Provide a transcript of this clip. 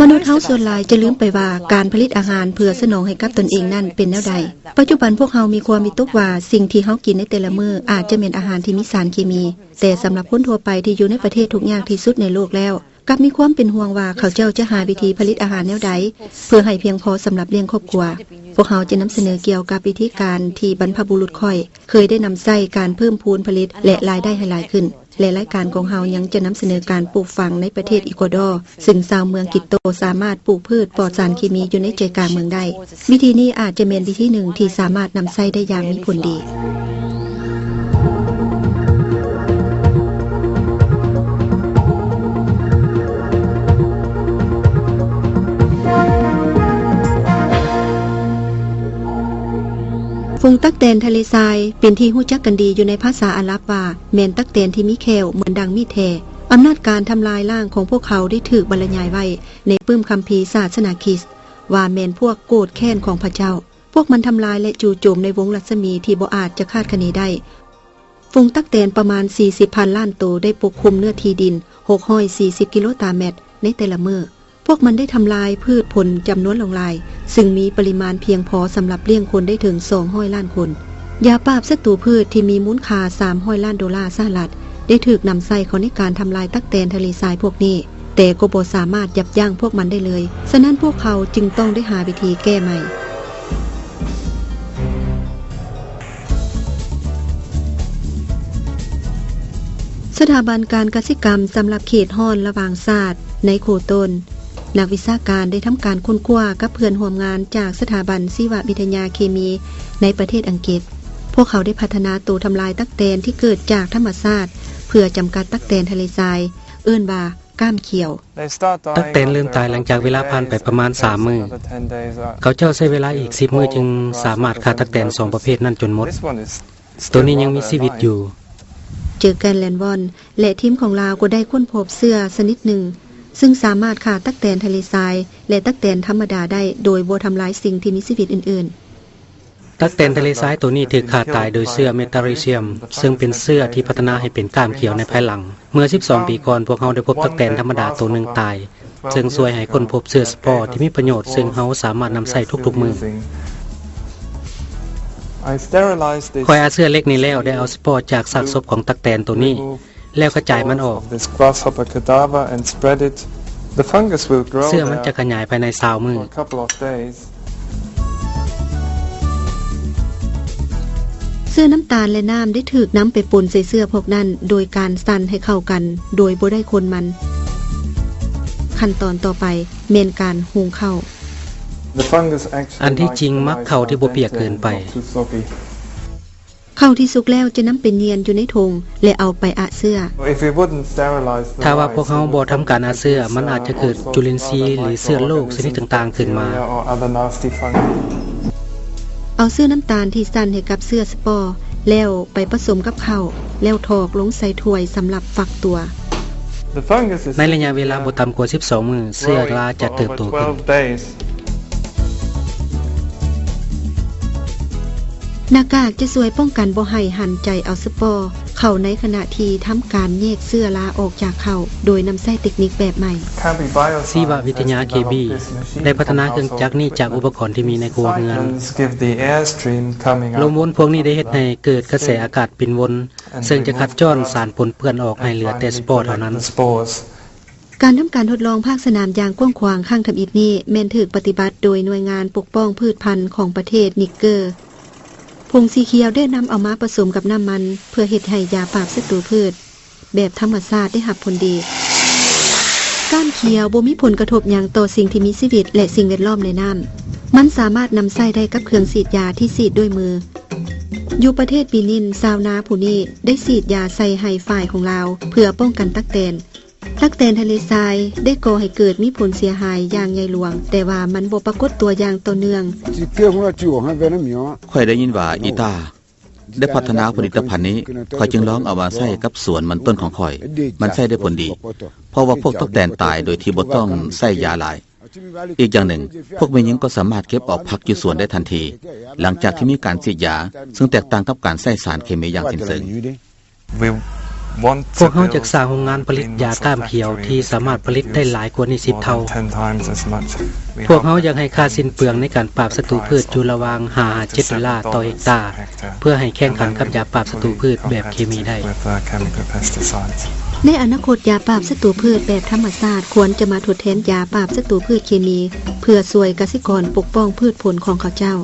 มนุษย์เฮาส่วนหลายจะลืมไปว่าการผลิตอาหารเพื่อสนองให้กับตนเองนั่นเป็นแนวใดปัจจุบันพวกเฮามีความวิตกว่าสิ่งที่เฮากินในแต่ละมื้ออาจจะเป็นอาหารที่มีสารเคมีแต่สำหรับคนทั่วไปที่อยู่ในประเทศทุกอย่างที่สุดในโลกแล้วกับมีความเป็นห่วงว่าเขาเจ้าจะหาวิธีผลิตอาหารแนวใดเพื่อให้เพียงพอสำหรับเลี้ยงครอบครัวพวกเฮาจะนำเสนอเกี่ยวกับวิธีการที่บรรพบุรุษค่อยเคยได้นำใช้การเพิ่มพูนผลิตและรายได้ให้หลายขึ้นและรายการของเฮายังจะนำเสนอการปลูกฝังในประเทศอีกัวดอร์ซึ่งชาวเมืองกิตโตสามารถปลูกพืชปลอดสารเคมีอยู่ในใจกลางเมืองได้วิธีนี้อาจจะเป็นวิธีหนึ่งที่สามารถนำใช้ได้อย่างมีผลดีฝูงตั๊กแตนทะเลทรายเป็นที่รู้จักกันดีอยู่ในภาษาอาหรับว่าแม่นตั๊กแตนที่มีแขวเหมือนดังมีดแท้อำนาจการทำลายร่างของพวกเขาได้ถูกบรรยายไว้ในปึ้มคัมภีร์ศาสนาคริสต์ว่าแม่นพวกโกรธแค้นของพระเจ้าพวกมันทำลายและจู่โจมในวงรัศมีที่บ่อาจจะคาดคะเนได้ฝูงตั๊กแตนประมาณ 40,000 ล้านตัวได้ปกคลุมเนื้อที่ดิน640กิโลตารเมตรในแต่ละมื้อพวกมันได้ทำลายพืชผลจำนวนหลายซึ่งมีปริมาณเพียงพอสำหรับเลี้ยงคนได้ถึง200ล้านคนยาปราบศัตรูพืชที่มีมูลค่า300ล้านดอลลาร์สหรัฐได้ถูกนำใช้เข้าในการทำลายตั๊กแตนทะเลทรายพวกนี้แต่ก็บ่สามารถยับยั้งพวกมันได้เลยฉะนั้นพวกเขาจึงต้องได้หาวิธีแก้ใหม่สถาบันการกสิกรรมสำหรับเขตฮ้อนระหว่างชาติในโคโตนนักวิชาการได้ทำการค้นคว้ากับเพื่อนร่วมงานจากสถาบันชีววิทยาเคมีในประเทศอังกฤษพวกเขาได้พัฒนาตัวทำลายตั๊กแตนที่เกิดจากธรรมชาติเพื่อจำกัดตั๊กแตนทะเลทรายเอิ้นว่าก้ามเขียวตั๊กแตนเริ่มตายหลังจากเวลาผ่านไปประมาณ3มื้อเขาเจ้าใช้เวลาอีก10มื้อจึงสามารถฆ่าตั๊กแตน2ประเภทนั้นจนหมดตัวนี้ยังมีชีวิตอยู่เจอกันแลนวอนและทีมของลาวก็ได้ค้นพบเสื้อชนิดหนึ่งซึ่งสามารถฆ่าตั๊กแตนทะเลทรายและตั๊กแตนธรรมดาได้โดยบ่ทำลายสิ่งที่มีชีวิตอื่นๆตั๊กแตนทะเลทรายตัวนี้ถูกฆ่าตายโดยเสื้อเมตาริเซียมซึ่งเป็นเสื้อที่พัฒนาให้เป็นก้ามเขียวในภายหลังเมื่อ12ปีก่อนพวกเขาได้พบตั๊กแตนธรรมดาตัวนึงตายซึ่งช่วยให้คนพบเสื้อสปอร์ที่มีประโยชน์ซึ่งเฮาสามารถนำใช้ทุกๆมื้อคอยอาเสื้อเล็กนี้แล้วได้เอาสปอร์จากซากศพของตั๊กแตนตัวนี้แล้วกระจายมันออกเสื้อมันจะขยายภายใน20มื้อเสื้อน้ำตาลและน้ำได้ถูกนำไปปนใส่เสื้อพวกนั้นโดยการสั่นให้เข้ากันโดยบ่ได้คนมันขั้นตอนต่อไปแม่นการหุงข้าวอันที่จริงมักข้าวที่บ่เปียกเกินไปข้าวที่สุกแล้วจะนำไปเนียนอยู่ในถุงและเอาไปอะเสื้อถ้าว่าพวกเขาบ่ทำการอะเสื้อมันอาจจะเกิดจุลินทรีย์หรือเชื้อโรคชนิดต่างๆขึ้นมาเอาเสื้อน้ำตาลที่สั่นให้กับเสื้อสปอร์แล้วไปผสมกับข้าวแล้วถอกลงใส่ถ้วยสำหรับฝักตัวในระยะเวลาบ่ต่ำกว่า12มื้อเสื้อราจะเติบโตขึ้นหน้ากากจะช่วยป้องกันบ่ให้หันใจเอาสปอร์เข้าในขณะที่ทำการแยกเสื้อราออกจากเข้าโดยนำใช้เทคนิคแบบใหม่ชีววิทยาเคบีได้พัฒนาเครื่องจักรนี้จากอุปกรณ์ที่มีในครัวเรือนลมวนพวกนี้ได้เฮ็ดให้เกิดกระแสอากาศปิ่นวนซึ่งจะขัดจ้อนสารปนเปื้อนออกให้เหลือแต่สปอร์เท่านั้นการทำการทดลองภาคสนามอย่างกว้างขวางข้างทำอิฐนี้แม่นถูกปฏิบัติโดยหน่วยงานปกป้องพืชพันธุ์ของประเทศนิกเกอร์ผงสีเขียวได้นำเอามาผสมกับน้ำมันเพื่อเฮ็ดให้ยาปราบศัตรูพืชแบบธรรมชาติได้รับผลดีก้านเขียวบ่มีผลกระทบหยังต่อสิ่งที่มีชีวิตและสิ่งแวดล้อมในน้ำมันสามารถนำใช้ได้กับเครื่องฉีดยาที่ฉีดด้วยมืออยู่ประเทศบีนินชาวนาผู้นี้ได้ฉีดยาใส่ให้ฝ่ายของลาวเพื่อป้องกันตั๊กแตนทะเลทรายได้ก่อให้เกิดมีผลเสียหายอย่างใหญ่หลวงแต่ว่ามันบ่ปรากฏตัวอย่างต่อเนื่องค่อยได้ยินว่าอีตาได้พัฒนาผลิตภัณฑ์นี้ค่อยจึงลองเอามาใช้กับสวนมันต้นของค่อยมันใช้ได้ผลดีเพราะว่าพวกตั๊กแตนตายโดยที่บ่ต้องใช้ยาหลายอีกอย่างหนึ่งพวกแม่หญิงก็สามารถเก็บออกผักอยู่สวนได้ทันทีหลังจากที่มีการฉีดยาซึ่งแตกต่างกับการใช้สารเคมีอย่างสิ้นเชิง พวกเฮาจักสร้างโรงงานผลิตยาก้ามเขียวที่สามารถผลิตได้หลายกว่านี้10เท่าพวกเฮาอยากให้ค่าสิ้นเปลืองในการปราบศัตรูพืชอยู่ระหว่าง$5-7ต่อเฮกตาร์เพื่อให้แข่งขันกับยาปราบศัตรูพืชแบบเคมีได้ในอนาคตยาปราบศัตรูพืชแบบธรรมชาติควรจะมาทดแทนยาปราบศัตรูพืชเคมีเพื่อช่วยเกษตรกรปกป้องพืชผลของเขาเจ้า